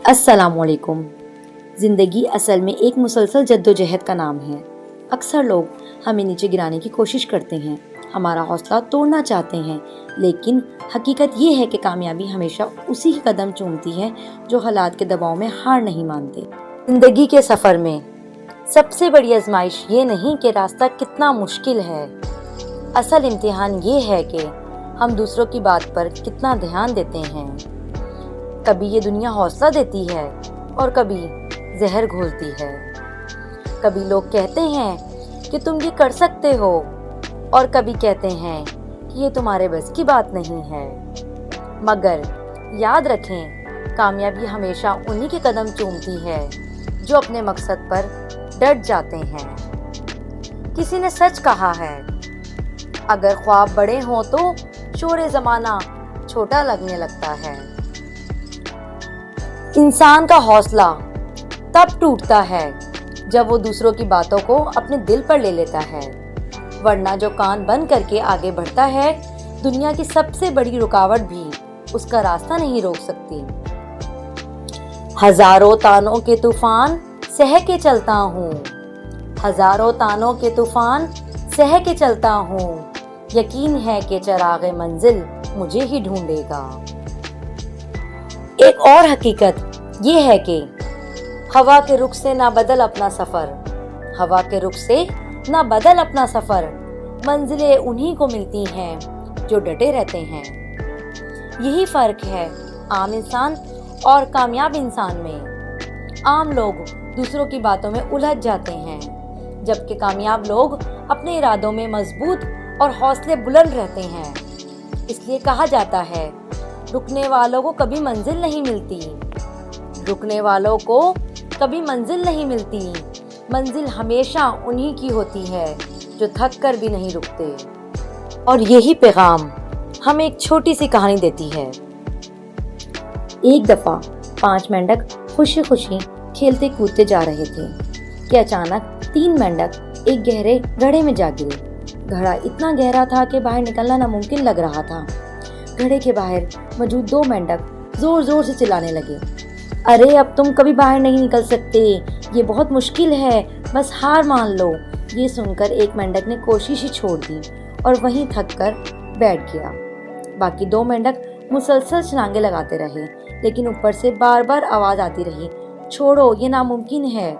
السلام علیکم۔ زندگی اصل میں ایک مسلسل جدوجہد کا نام ہے۔ اکثر لوگ ہمیں نیچے گرانے کی کوشش کرتے ہیں، ہمارا حوصلہ توڑنا چاہتے ہیں، لیکن حقیقت یہ ہے کہ کامیابی ہمیشہ اسی کی قدم چومتی ہے جو حالات کے دباؤ میں ہار نہیں مانتے۔ زندگی کے سفر میں سب سے بڑی آزمائش یہ نہیں کہ راستہ کتنا مشکل ہے، اصل امتحان یہ ہے کہ ہم دوسروں کی بات پر کتنا دھیان دیتے ہیں۔ کبھی یہ دنیا حوصلہ دیتی ہے اور کبھی زہر گھولتی ہے۔ کبھی لوگ کہتے ہیں کہ تم یہ کر سکتے ہو اور کبھی کہتے ہیں کہ یہ تمہارے بس کی بات نہیں ہے۔ مگر یاد رکھیں، کامیابی ہمیشہ انہی کے قدم چومتی ہے جو اپنے مقصد پر ڈٹ جاتے ہیں۔ کسی نے سچ کہا ہے، اگر خواب بڑے ہوں تو شور زمانہ چھوٹا لگنے لگتا ہے۔ انسان کا حوصلہ تب ٹوٹتا ہے جب وہ دوسروں کی باتوں کو اپنے دل پر لے لیتا ہے، ورنہ جو کان بند کر کے آگے بڑھتا ہے، دنیا کی سب سے بڑی رکاوٹ بھی اس کا راستہ نہیں روک سکتی۔ ہزاروں تانوں کے طوفان سہ کے چلتا ہوں، ہزاروں تانوں کے طوفان سہ کے چلتا ہوں، یقین ہے کہ چراغ منزل مجھے ہی ڈھونڈے گا۔ ایک اور حقیقت یہ ہے کہ ہوا کے رخ سے نہ بدل اپنا سفر، ہوا کے رخ سے نہ بدل اپنا سفر، منزلیں انہی کو ملتی ہیں جو ڈٹے رہتے ہیں۔ یہی فرق ہے عام انسان اور کامیاب انسان میں۔ عام لوگ دوسروں کی باتوں میں الجھ جاتے ہیں، جبکہ کامیاب لوگ اپنے ارادوں میں مضبوط اور حوصلے بلند رہتے ہیں۔ اس لیے کہا جاتا ہے، رکنے والوں کو کبھی منزل نہیں ملتی، رکنے والوں کو کبھی منزل نہیں ملتی، منزل ہمیشہ انہی کی ہوتی ہے جو تھک کر بھی نہیں رکتے۔ اور یہی پیغام ہمیں ایک چھوٹی سی کہانی دیتی ہے۔ ایک دفعہ 5 مینڈک خوشی خوشی کھیلتے کودتے جا رہے تھے کہ اچانک 3 مینڈک ایک گہرے گڑھے میں جا گرے۔ گڑھا اتنا گہرا تھا کہ باہر نکلنا ناممکن لگ رہا تھا۔ گڑھے کے باہر موجود 2 مینڈک زور زور سے چلانے لگے، ارے اب تم کبھی باہر نہیں نکل سکتے، یہ بہت مشکل ہے، بس ہار مان لو۔ یہ سن کر ایک مینڈک نے کوشش ہی چھوڑ دی اور وہیں تھک کر بیٹھ گیا۔ باقی 2 مینڈک مسلسل چھلانگیں لگاتے رہے، لیکن اوپر سے بار بار آواز آتی رہی، چھوڑو، یہ ناممکن ہے،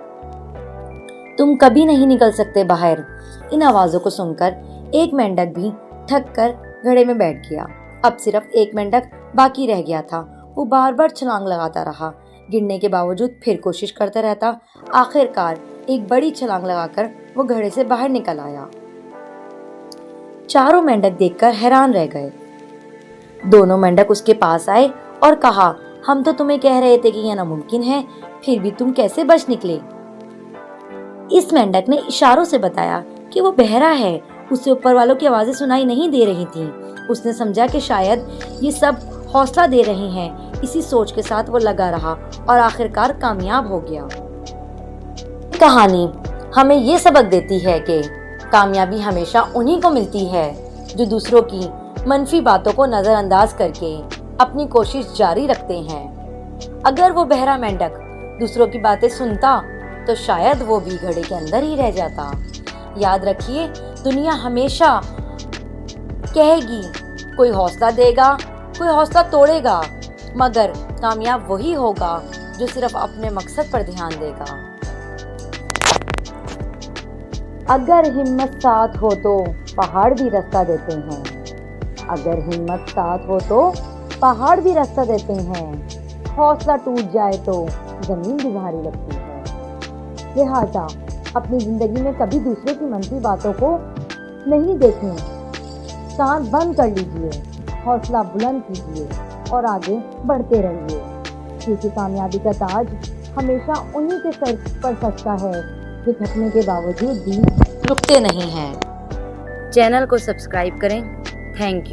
تم کبھی نہیں نکل سکتے باہر۔ ان آوازوں کو سن کر ایک مینڈک بھی تھک کر گڑھے میں بیٹھ گیا۔ اب صرف ایک مینڈک باقی رہ گیا تھا۔ وہ بار بار چھلانگ لگاتا رہا، گرنے کے باوجود پھر کوشش کرتا رہتا۔ آخر کار ایک بڑی چھلانگ لگا کر وہ گڑھے سے باہر نکل آیا۔ چاروں مینڈک دیکھ کر حیران رہ گئے۔ دونوں مینڈک اس کے پاس آئے اور کہا، ہم تو تمہیں کہہ رہے تھے کہ یہ ناممکن ہے، پھر بھی تم کیسے بچ نکلے؟ اس مینڈک نے اشاروں سے بتایا کہ وہ بہرا ہے، اسے اوپر والوں کی آوازیں سنائی نہیں دے رہی تھیں۔ اس نے سمجھا کہ شاید یہ سب حوصلہ دے رہے ہیں، اسی سوچ کے ساتھ وہ لگا رہا اور آخرکار کامیاب ہو گیا۔ کہانی ہمیں یہ سبق دیتی ہے کہ کامیابی ہمیشہ انہی کو ملتی ہے جو دوسروں کی منفی باتوں کو نظر انداز کر کے اپنی کوشش جاری رکھتے ہیں۔ اگر وہ بہرا مینڈک دوسروں کی باتیں سنتا تو شاید وہ بھی گھڑے کے اندر ہی رہ جاتا۔ یاد رکھیے، دنیا ہمیشہ کہے گی، کوئی حوصلہ دے گا، کوئی حوصلہ توڑے گا، مگر کامیاب وہی ہوگا جو صرف اپنے مقصد پر دھیان دے گا۔ اگر ہمت ساتھ ہو تو پہاڑ بھی راستہ دیتے ہیں، اگر ہمت ساتھ ہو تو پہاڑ بھی راستہ دیتے ہیں، حوصلہ ٹوٹ جائے تو زمین بھی بھاری لگتی ہے۔ لہٰذا اپنی زندگی میں کبھی دوسروں کی منفی باتوں کو نہیں دیکھیں، کان بند کر لیجئے، حوصلہ بلند کیجئے اور آگے بڑھتے رہیے، کیونکہ کامیابی کا تاج ہمیشہ انہی کے سر پر سجتا ہے جو تھکنے کے باوجود بھی رکتے نہیں ہیں۔ چینل کو سبسکرائب کریں۔ Thank you.